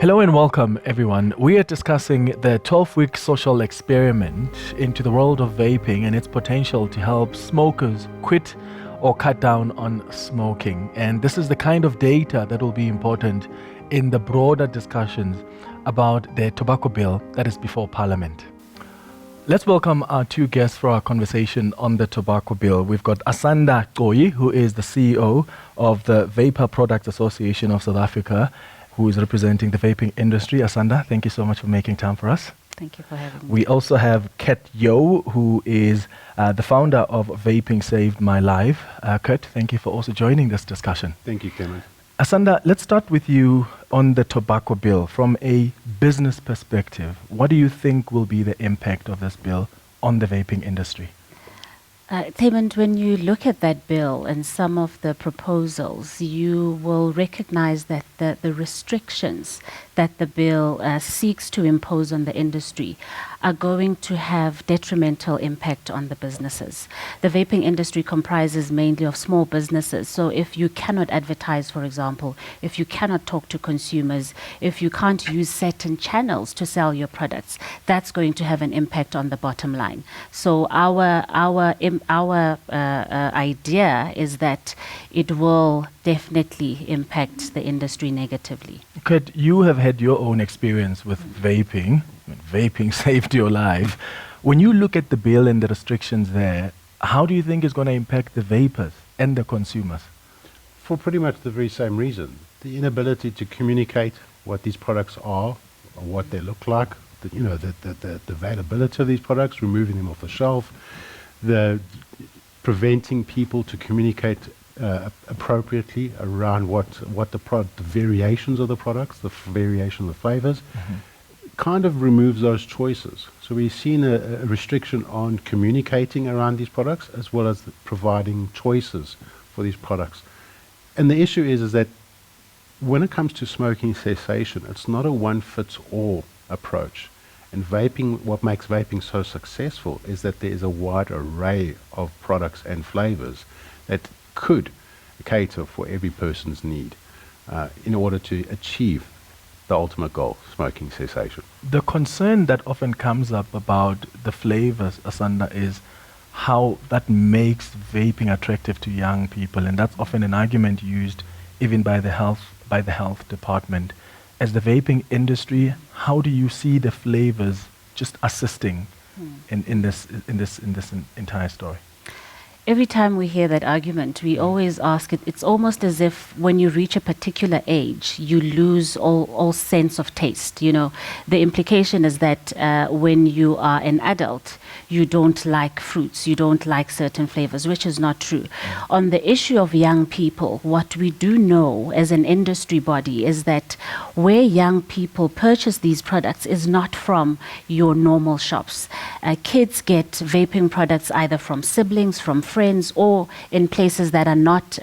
Hello and welcome, everyone. We are discussing the 12-week social experiment into the world of vaping and its potential to help smokers quit or cut down on smoking. And this is the kind of data that will be important in the broader discussions about the tobacco bill that is before Parliament. Let's welcome our two guests for our conversation on the tobacco bill. We've got Asanda Gcoyi, who is the CEO of the Vapor Products Association of South Africa, who is representing the vaping industry. Asanda, thank you so much for making time for us. Thank you for having me. We also have Ket Yo, who is the founder of Vaping Saved My Life. Ket, thank you for also joining this discussion. Thank you, Clement. Asanda, let's start with you on the tobacco bill. From a business perspective, what do you think will be the impact of this bill on the vaping industry? Clement, when you look at that bill and some of the proposals, you will recognize that the restrictions that the bill seeks to impose on the industry are going to have detrimental impact on the businesses. The vaping industry comprises mainly of small businesses, so if you cannot advertise, for example, if you cannot talk to consumers, if you can't use certain channels to sell your products, that's going to have an impact on the bottom line. So our idea is that it will definitely impact the industry negatively. Ket, you have had your own experience with vaping. Vaping saved your life. When you look at the bill and the restrictions there, how do you think it's going to impact the vapers and the consumers? For pretty much the very same reason. The inability to communicate what these products are, or what they look like, the availability of these products, removing them off the shelf, the preventing people to communicate appropriately around what the variations of the products, the variation of the flavors, kind of removes those choices. So we've seen a restriction on communicating around these products as well as providing choices for these products. And the issue is that when it comes to smoking cessation, it's not a one-fits-all approach. And vaping, what makes vaping so successful is that there is a wide array of products and flavors that could cater for every person's need in order to achieve the ultimate goal, smoking cessation. The concern that often comes up about the flavors, Asanda, is how that makes vaping attractive to young people, and that's often an argument used even by the health department. As the vaping industry, how do you see the flavors just assisting in this entire story? Every time we hear that argument, we always ask it. It's almost as if when you reach a particular age, you lose all sense of taste. You know, the implication is that when you are an adult, you don't like fruits, you don't like certain flavors, which is not true. On the issue of young people, what we do know as an industry body is that where young people purchase these products is not from your normal shops. Kids get vaping products either from siblings, from friends, or in places that are not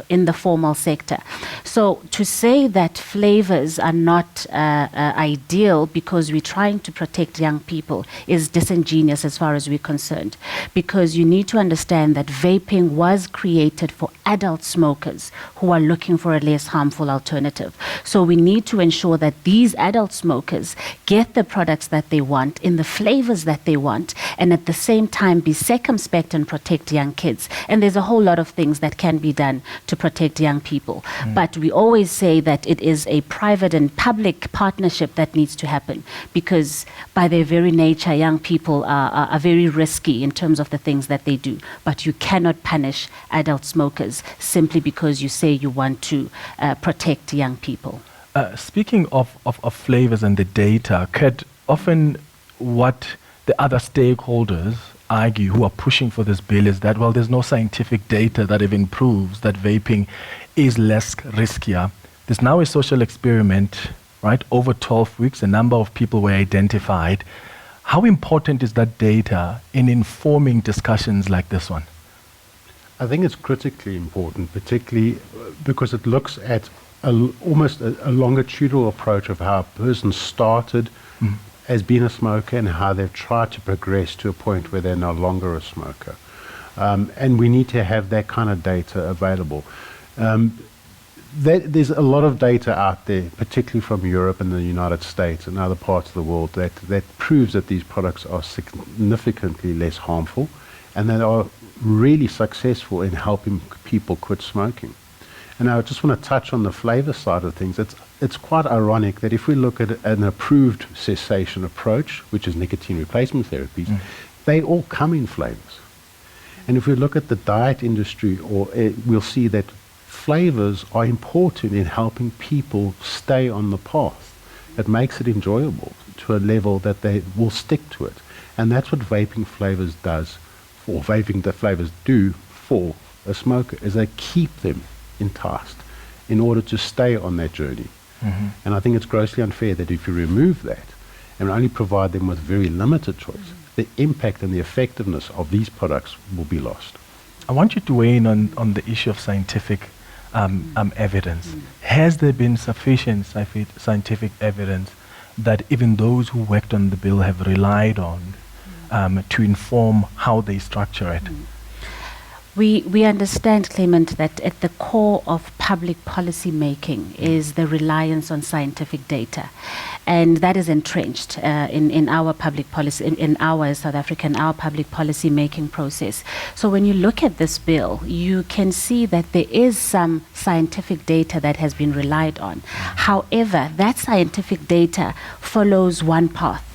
in the formal sector. So to say that flavors are not ideal because we're trying to protect young people is disingenuous as far as we're concerned, because you need to understand that vaping was created for adult smokers who are looking for a less harmful alternative. So we need to ensure that these adult smokers get the products that they want in the flavors that they want, and at the same time be circumspect and protect young kids. And there's a whole lot of things that can be done to protect young people. But we always say that it is a private and public partnership that needs to happen, because by their very nature, young people are very risky in terms of the things that they do. But you cannot punish adult smokers simply because you say you want to protect young people. Speaking of flavors and the data, Ket, often what the other stakeholders argue who are pushing for this bill is that, well, there's no scientific data that even proves that vaping is less riskier. There's now a social experiment, right? Over 12 weeks, a number of people were identified. How important is that data in informing discussions like this one? I think it's critically important, particularly because it looks at almost a longitudinal approach of how a person started as being a smoker and how they've tried to progress to a point where they're no longer a smoker. And we need to have that kind of data available. there's a lot of data out there, particularly from Europe and the United States and other parts of the world, that proves that these products are significantly less harmful and that are really successful in helping people quit smoking. And I just want to touch on the flavor side of things. It's quite ironic that if we look at an approved cessation approach, which is nicotine replacement therapies, they all come in flavors. And if we look at the diet industry, we'll see that flavors are important in helping people stay on the path. It makes it enjoyable to a level that they will stick to it. And that's what vaping flavors does, or vaping the flavors do for a smoker, is they keep them enticed in order to stay on that journey. And I think it's grossly unfair that if you remove that and only provide them with very limited choice, the impact and the effectiveness of these products will be lost. I want you to weigh in on the issue of scientific evidence. Has there been sufficient scientific evidence that even those who worked on the bill have relied on to inform how they structure it? We understand, Clement, that at the core of public policy making is the reliance on scientific data. And that is entrenched in our public policy, in our South African, our public policy making process. So when you look at this bill, you can see that there is some scientific data that has been relied on. However, that scientific data follows one path.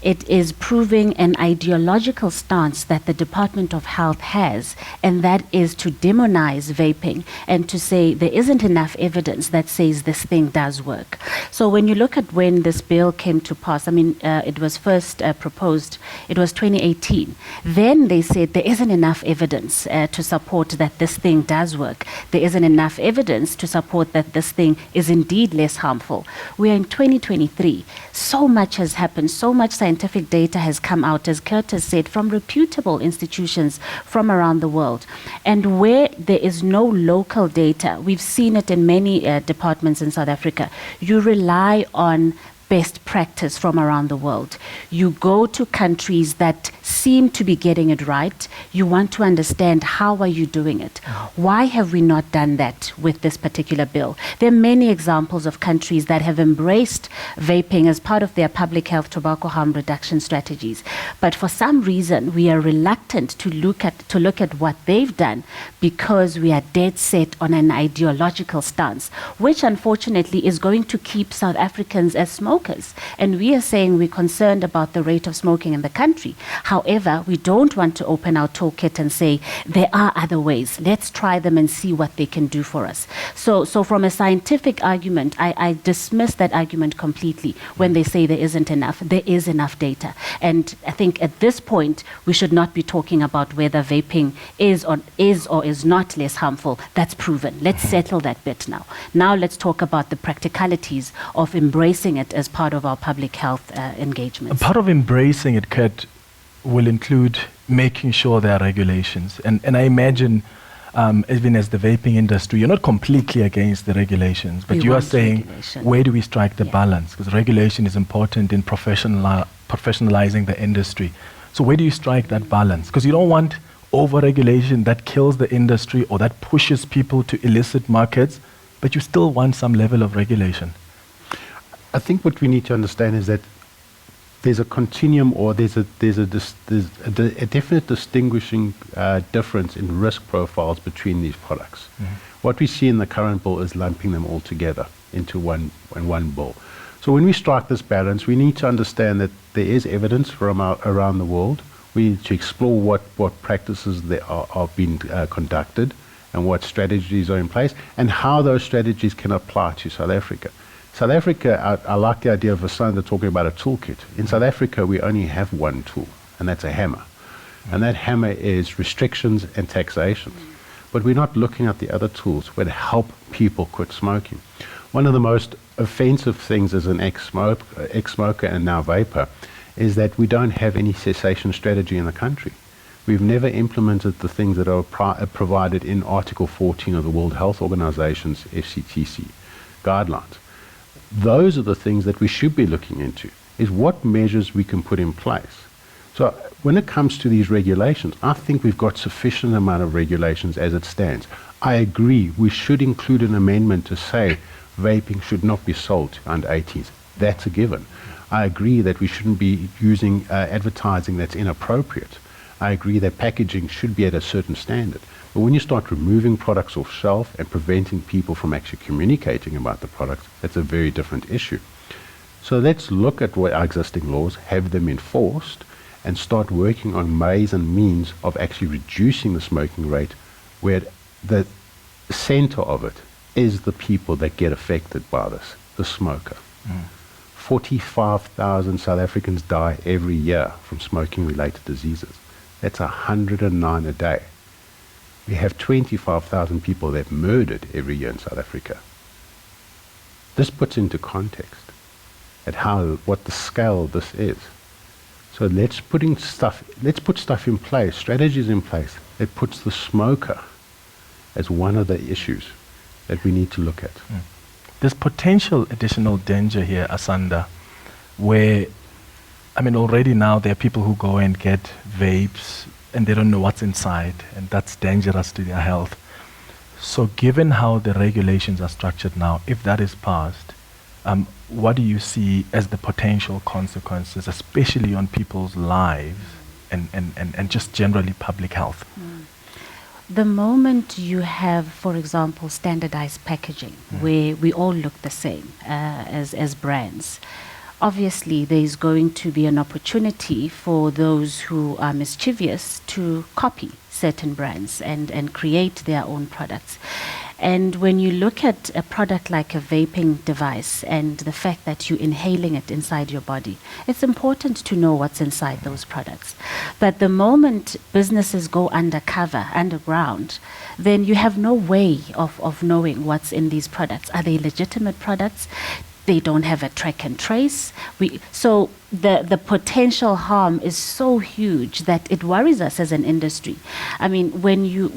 It is proving an ideological stance that the Department of Health has, and that is to demonize vaping and to say there isn't enough evidence that says this thing does work. So when you look at when this bill came to pass, I mean, it was first proposed, it was 2018. Then they said there isn't enough evidence to support that this thing does work. There isn't enough evidence to support that this thing is indeed less harmful. We are in 2023. So much has happened, so much scientific data has come out, as Kurt has said, from reputable institutions from around the world. And where there is no local data, we've seen it in many departments in South Africa, you rely on best practice from around the world. You go to countries that seem to be getting it right. You want to understand, how are you doing it? Why have we not done that with this particular bill? There are many examples of countries that have embraced vaping as part of their public health tobacco harm reduction strategies. But for some reason, we are reluctant to look at what they've done because we are dead set on an ideological stance, which unfortunately is going to keep South Africans as smokers. And we are saying we're concerned about the rate of smoking in the country. However, we don't want to open our toolkit and say there are other ways. Let's try them and see what they can do for us. So from a scientific argument, I dismiss that argument completely when they say there isn't enough. There is enough data. And I think at this point, we should not be talking about whether vaping is or is not less harmful. That's proven. Let's settle that bit now. Now let's talk about the practicalities of embracing it as part of our public health engagements. Part of embracing it, Kurt, will include making sure there are regulations. And I imagine, even as the vaping industry, you're not completely against the regulations, but you are saying, where do we strike the balance? Because regulation is important in professionalizing the industry. So where do you strike that balance? Because you don't want over-regulation that kills the industry or that pushes people to illicit markets, but you still want some level of regulation. I think what we need to understand is that there's a continuum, or there's a definite distinguishing difference in risk profiles between these products. What we see in the current bill is lumping them all together into one bill. So when we strike this balance, we need to understand that there is evidence from around the world. We need to explore what practices there are being conducted and what strategies are in place and how those strategies can apply to South Africa. South Africa, I like the idea of Asanda talking about a toolkit. In South Africa, we only have one tool, and that's a hammer. And that hammer is restrictions and taxation. But we're not looking at the other tools that help people quit smoking. One of the most offensive things as an ex-smoker and now vapor is that we don't have any cessation strategy in the country. We've never implemented the things that are provided in Article 14 of the World Health Organization's FCTC guidelines. Those are the things that we should be looking into, is what measures we can put in place So when it comes to these regulations, I think we've got sufficient amount of regulations as it stands. I agree we should include an amendment to say vaping should not be sold to under 18s. That's a given. I agree that we shouldn't be using advertising that's inappropriate. I agree that packaging should be at a certain standard. But when you start removing products off shelf and preventing people from actually communicating about the products, that's a very different issue. So let's look at what our existing laws, have them enforced, and start working on ways and means of actually reducing the smoking rate, where the center of it is the people that get affected by this, the smoker. 45,000 South Africans die every year from smoking-related diseases. That's 109 a day. We have 25,000 people that are murdered every year in South Africa. This puts into context at what the scale of this is. So let's put stuff in place, strategies in place that puts the smoker as one of the issues that we need to look at. There's potential additional danger here, Asanda, where, I mean, already now there are people who go and get vapes and they don't know what's inside, and that's dangerous to their health. So given how the regulations are structured now, if that is passed, what do you see as the potential consequences, especially on people's lives and just generally public health? The moment you have, for example, standardized packaging, where we all look the same as brands, obviously there is going to be an opportunity for those who are mischievous to copy certain brands and create their own products. And when you look at a product like a vaping device and the fact that you're inhaling it inside your body, it's important to know what's inside those products. But the moment businesses go underground, then you have no way of knowing what's in these products. Are they legitimate products? They don't have a track and trace. So the potential harm is so huge that it worries us as an industry. I mean, when you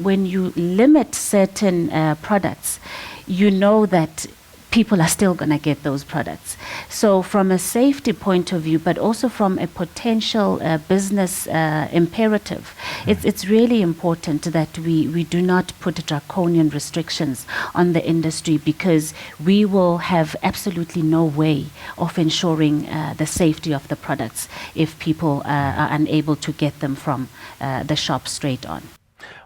limit certain products, you know that people are still going to get those products. So from a safety point of view, but also from a potential business imperative, it's really important that we do not put draconian restrictions on the industry, because we will have absolutely no way of ensuring the safety of the products if people are unable to get them from the shop straight on.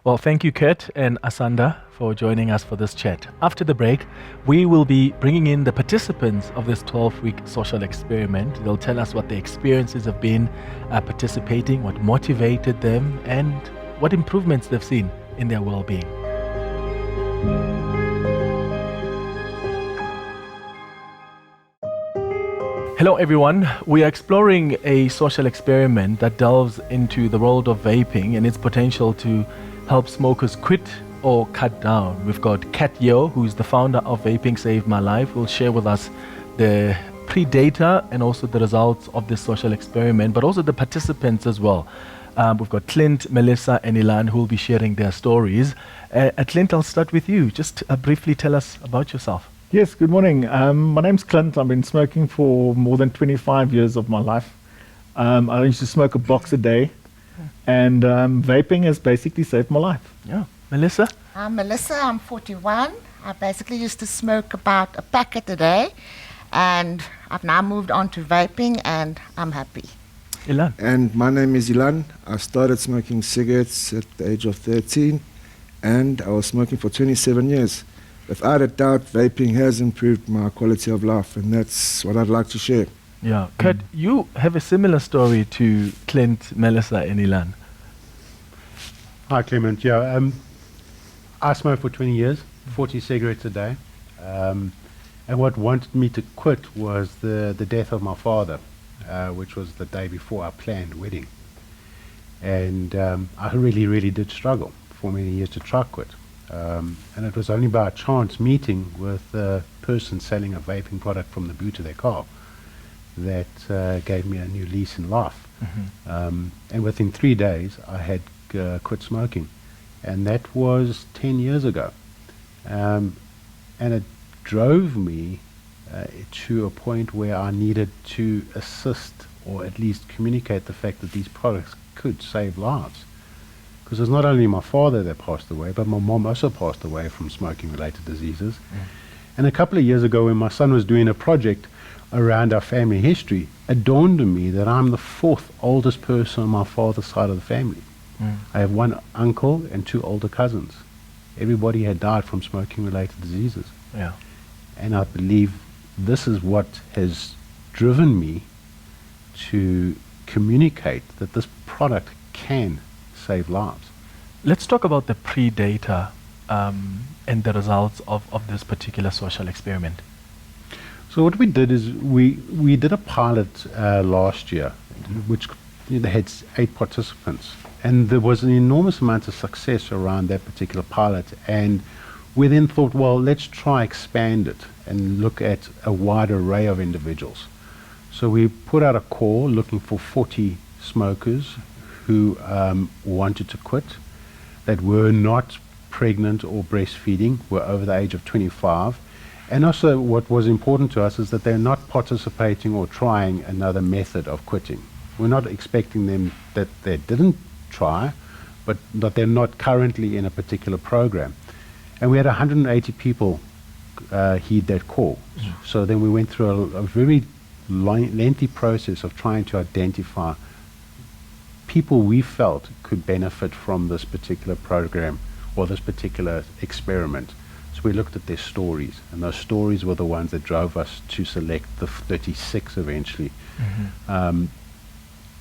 Well, thank you, Kurt and Asanda, for joining us for this chat. After the break, we will be bringing in the participants of this 12-week social experiment. They'll tell us what their experiences have been participating, what motivated them, and what improvements they've seen in their well-being. Hello everyone, we are exploring a social experiment that delves into the world of vaping and its potential to help smokers quit or cut down. We've got Kat Yo, who's the founder of Vaping Saved My Life, who will share with us the pre-data and also the results of this social experiment, but also the participants as well. We've got Clint, Melissa and Ilan, who will be sharing their stories. Clint, I'll start with you. Just briefly tell us about yourself. Yes, good morning. My name's Clint. I've been smoking for more than 25 years of my life. I used to smoke a box a day, and vaping has basically saved my life. Yeah. Melissa? I'm Melissa, I'm 41. I basically used to smoke about a packet a day, and I've now moved on to vaping, and I'm happy. Ilan? And my name is Ilan. I started smoking cigarettes at the age of 13, and I was smoking for 27 years. Without a doubt, vaping has improved my quality of life, and that's what I'd like to share. Yeah. Kurt, you have a similar story to Clint, Melissa and Ilan. Hi, Clement. Yeah, I smoked for 20 years, 40 cigarettes a day. And what wanted me to quit was the death of my father, which was the day before our planned wedding. And I really did struggle for many years to try quit. And it was only by a chance meeting with a person selling a vaping product from the boot of their car that gave me a new lease in life. And within 3 days, I had quit smoking. And that was 10 years ago. And it drove me to a point where I needed to assist or at least communicate the fact that these products could save lives. Because it's not only my father that passed away, but my mom also passed away from smoking-related diseases. And a couple of years ago, when my son was doing a project around our family history, it dawned on me that I'm the fourth oldest person on my father's side of the family. I have one uncle and two older cousins. Everybody had died from smoking-related diseases. Yeah. And I believe this is what has driven me to communicate that this product can save lives. Let's talk about the pre-data and the results of this particular social experiment. So what we did is we did a pilot last year, which had 8 participants. And there was an enormous amount of success around that particular pilot. And we then thought, well, let's try expand it and look at a wide array of individuals. So we put out a call looking for 40 smokers who wanted to quit, that were not pregnant or breastfeeding, were over the age of 25. And also what was important to us is that they're not participating or trying another method of quitting. We're not expecting them that they didn't try, but that they're not currently in a particular program. And we had 180 people heed that call. So then we went through a very lengthy process of trying to identify people we felt could benefit from this particular program or this particular experiment. So we looked at their stories, and those stories were the ones that drove us to select the 36 eventually. And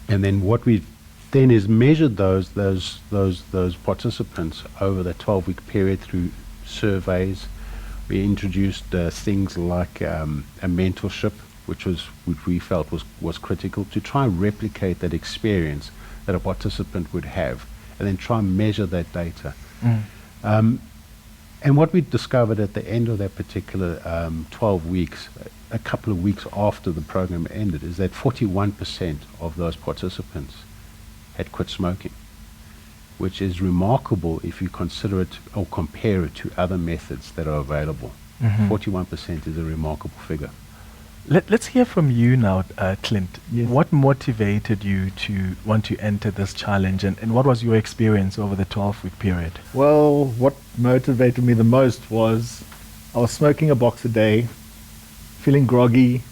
then what we then is measured those participants over the 12-week period through surveys. We introduced things like a mentorship, which we felt was critical to try and replicate that experience that a participant would have, and then try and measure that data. And what we discovered at the end of that particular 12 weeks, a couple of weeks after the program ended, is that 41% of those participants had quit smoking, which is remarkable if you consider it or compare it to other methods that are available. 41% is a remarkable figure. Let's hear from you now, Clint. Yes. What motivated you to want to enter this challenge, and what was your experience over the 12-week period? Well, what motivated me the most was I was smoking a box a day, feeling groggy,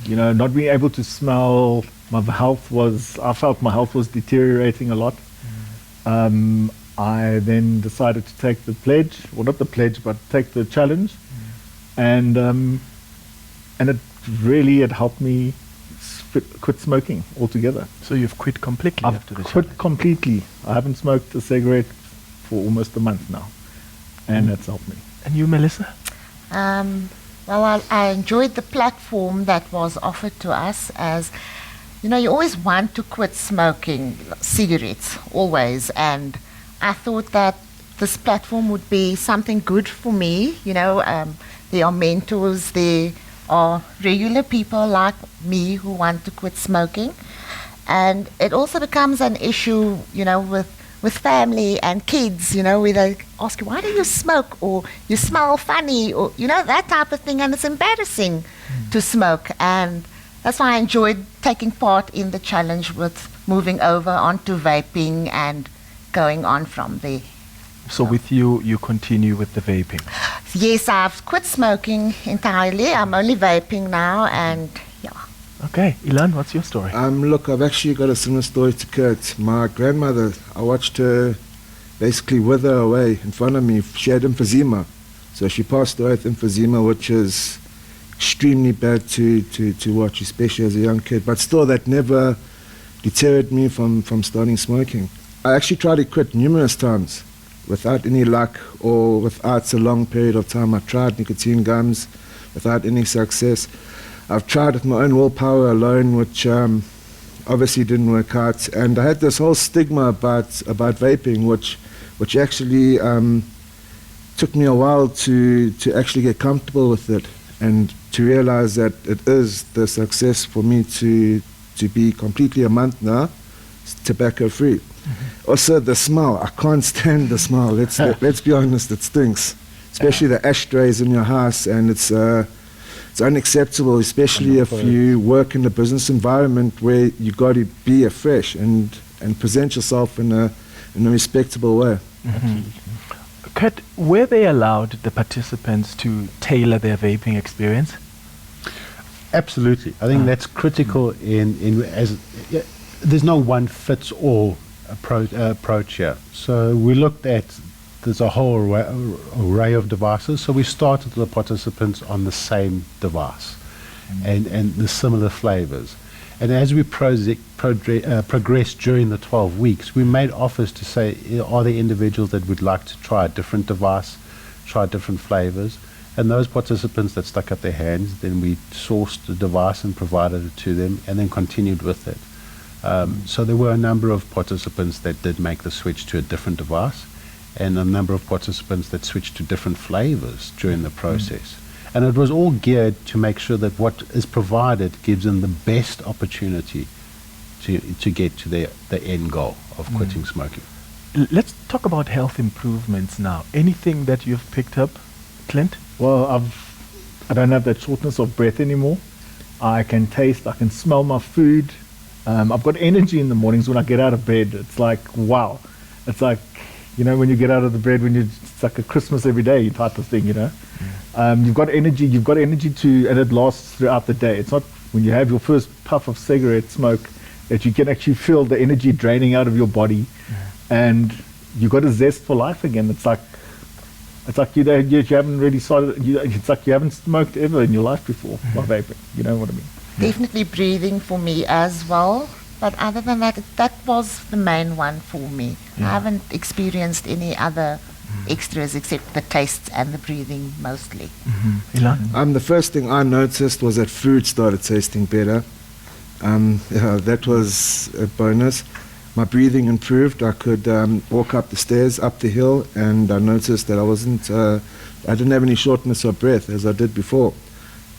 not being able to smell. I felt my health was deteriorating a lot. I then decided to take the pledge, well, not the pledge, but take the challenge, and it really had helped me quit smoking altogether. So you've quit completely I've after the quit challenge? completely. I haven't smoked a cigarette for almost a month now, and that's helped me. And you, Melissa? Well, I enjoyed the platform that was offered to us. As you always want to quit smoking cigarettes, always, and I thought that this platform would be something good for me. There are mentors, there are regular people like me who want to quit smoking, and it also becomes an issue, with family and kids, where they ask you, why do you smoke, or you smell funny, or that type of thing, and it's embarrassing to smoke. And that's why I enjoyed taking part in the challenge with moving over onto vaping and going on from there. So with you continue with the vaping? Yes, I've quit smoking entirely. I'm only vaping now, and yeah. Okay, Ilan, what's your story? Look, I've actually got a similar story to Kurt. My grandmother, I watched her basically wither away in front of me. She had emphysema. So she passed away with emphysema, which is extremely bad to watch, especially as a young kid. But still, that never deterred me from starting smoking. I actually tried to quit numerous times without any luck, or without a long period of time. I tried nicotine gums without any success. I've tried with my own willpower alone, which obviously didn't work out. And I had this whole stigma about vaping, which actually took me a while to actually get comfortable with it, and to realize that it is the success for me to be completely a month now tobacco free. Also the smell, I can't stand the smell. Let's be honest, it stinks, especially the ashtrays in your house, and it's it's unacceptable, especially if you work in a business environment where you got to be fresh and present yourself in a respectable way. Kurt, were they allowed, the participants, to tailor their vaping experience? Absolutely. I think that's critical there's no one fits all approach here. So we looked at, there's a whole array of devices. So we started the participants on the same device and the similar flavors. And as we progressed during the 12 weeks, we made offers to say, are there individuals that would like to try a different device, try different flavors? And those participants that stuck up their hands, then we sourced the device and provided it to them, and then continued with it. So there were a number of participants that did make the switch to a different device, and a number of participants that switched to different flavors during the process. And it was all geared to make sure that what is provided gives them the best opportunity to get to the end goal of quitting smoking. Let's talk about health improvements now. Anything that you've picked up, Clint? Well, I don't have that shortness of breath anymore. I can taste, I can smell my food. I've got energy in the mornings when I get out of bed. It's like, wow. It's like, when you get out of the bed, it's like a Christmas every day type of thing, You've got energy and it lasts throughout the day. It's not when you have your first puff of cigarette smoke that you can actually feel the energy draining out of your body, and you've got a zest for life again. It's like you haven't really started. It's like you haven't smoked ever in your life before by vaping. You know what I mean? Definitely breathing for me as well. But other than that, that was the main one for me. I haven't experienced any other extras except the tastes and the breathing mostly. The first thing I noticed was that food started tasting better. That was a bonus. My breathing improved. I could walk up the stairs, up the hill, and I noticed that I didn't have any shortness of breath as I did before.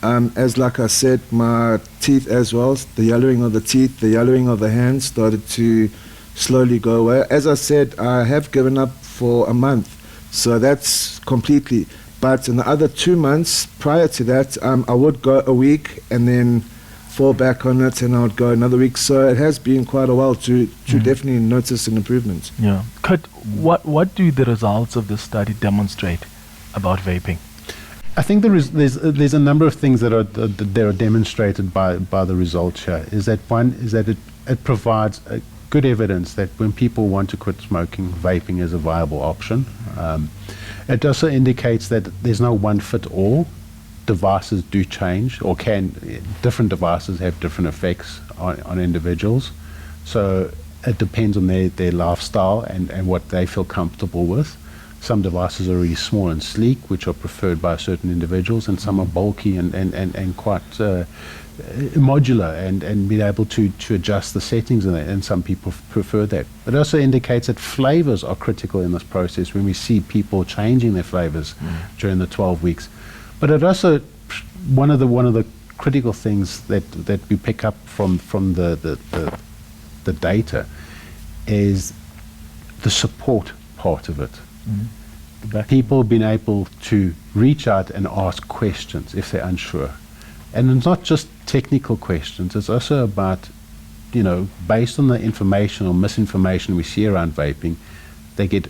Like I said, my teeth as well, the yellowing of the teeth, the yellowing of the hands started to slowly go away. As I said, I have given up for a month, so that's completely. But in the other 2 months prior to that, I would go a week and then fall back on it, and I would go another week. So it has been quite a while to definitely notice an improvement. Yeah. Kurt, what do the results of this study demonstrate about vaping? I think there's a number of things that are demonstrated by the results here. One is that it provides good evidence that when people want to quit smoking, vaping is a viable option. It also indicates that there's no one fit all. Devices do change, or different devices have different effects on individuals. So it depends on their lifestyle and what they feel comfortable with. Some devices are really small and sleek, which are preferred by certain individuals, and some are bulky and quite modular and being able to adjust the settings in it, and some people prefer that. It also indicates that flavors are critical in this process when we see people changing their flavors during the 12 weeks. But it also, one of the critical things that we pick up from the data is the support part of it. People being able to reach out and ask questions if they're unsure. And it's not just technical questions, it's also about, based on the information or misinformation we see around vaping, they get,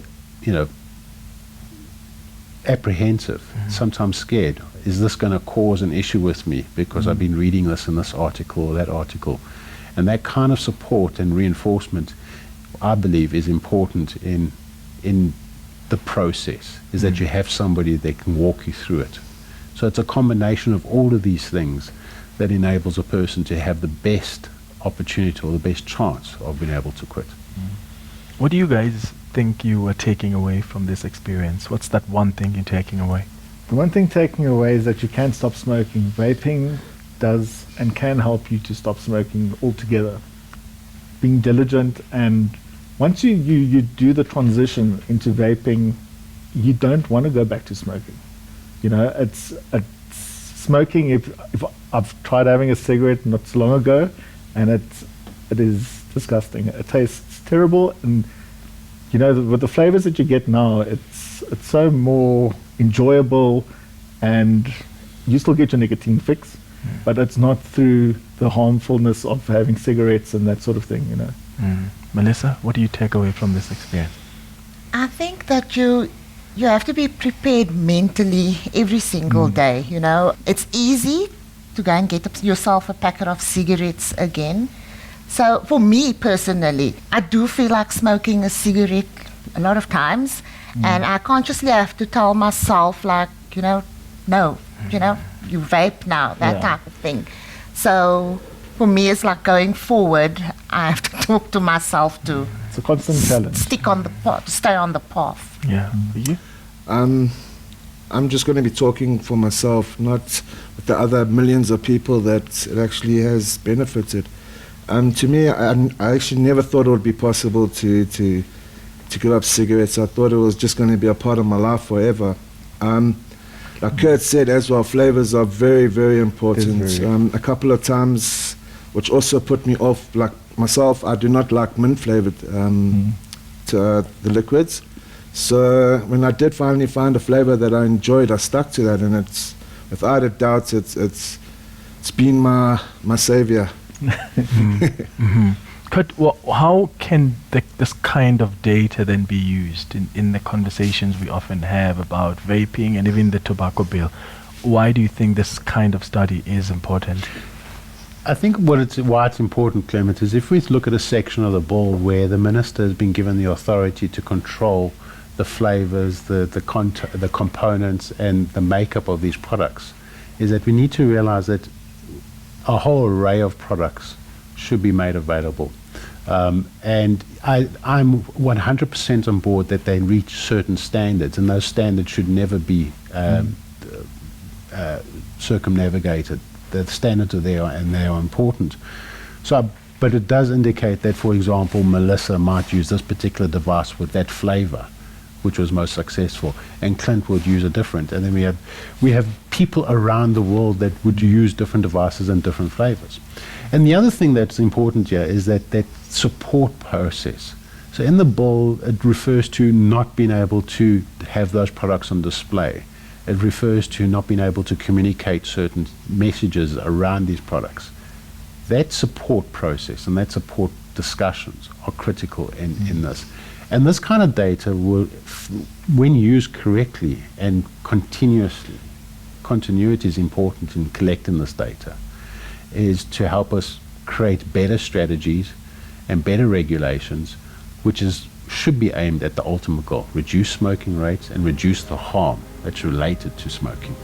apprehensive, sometimes scared. Is this going to cause an issue with me because I've been reading this in this article or that article? And that kind of support and reinforcement, I believe, is important in the process, is that you have somebody that can walk you through it. So it's a combination of all of these things that enables a person to have the best opportunity or the best chance of being able to quit. What do you guys think you are taking away from this experience? What's that one thing you're taking away? The one thing taking away is that you can stop smoking. Vaping does and can help you to stop smoking altogether. Being diligent, and once you do the transition into vaping, you don't want to go back to smoking. It's smoking. If I've tried having a cigarette not so long ago, and it is disgusting. It tastes terrible, and with the flavors that you get now, it's so more enjoyable, and you still get your nicotine fix, but it's not through the harmfulness of having cigarettes and that sort of thing, you know. Melissa, what do you take away from this experience? I think that you have to be prepared mentally every single day, you know. It's easy to go and get yourself a packet of cigarettes again. So for me personally, I do feel like smoking a cigarette a lot of times, and I consciously have to tell myself, like, you know, no, you know, you vape now, that type of thing. So for me, it's like going forward, I have to talk to myself to It's a constant challenge. stick on the path, stay on the path. Yeah. For you? I'm just going to be talking for myself, not with the other millions of people that it actually has benefited. To me, I actually never thought it would be possible to give up cigarettes. I thought it was just going to be a part of my life forever. Like Kurt said as well, flavors are very, very important. A couple of times, which also put me off, like myself, I do not like mint flavored the liquids. So when I did finally find a flavor that I enjoyed, I stuck to that, and it's without a doubt it's been my savior. Kurt, how can this kind of data then be used in the conversations we often have about vaping and even the tobacco bill? Why do you think this kind of study is important? I think why it's important, Clement, is if we look at a section of the bill where the minister has been given the authority to control the flavors, the components, and the makeup of these products, is that we need to realize that a whole array of products should be made available. And I'm 100% on board that they reach certain standards, and those standards should never be circumnavigated. The standards are there, and they are important. But it does indicate that, for example, Melissa might use this particular device with that flavor, which was most successful, and Clint would use a different. And then we have people around the world that would use different devices and different flavors. And the other thing that's important here is that support process. So in the bill, it refers to not being able to have those products on display. It refers to not being able to communicate certain messages around these products. That support process and that support discussions are critical in this. And this kind of data will, when used correctly and continuously, continuity is important in collecting this data, is to help us create better strategies and better regulations, which should be aimed at the ultimate goal: reduce smoking rates and reduce the harm that's related to smoking.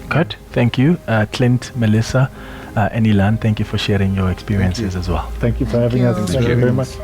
Kurt, thank you. Clint, Melissa, and Ilan, thank you for sharing your experiences as well. Thank you for having us. Thank you very much.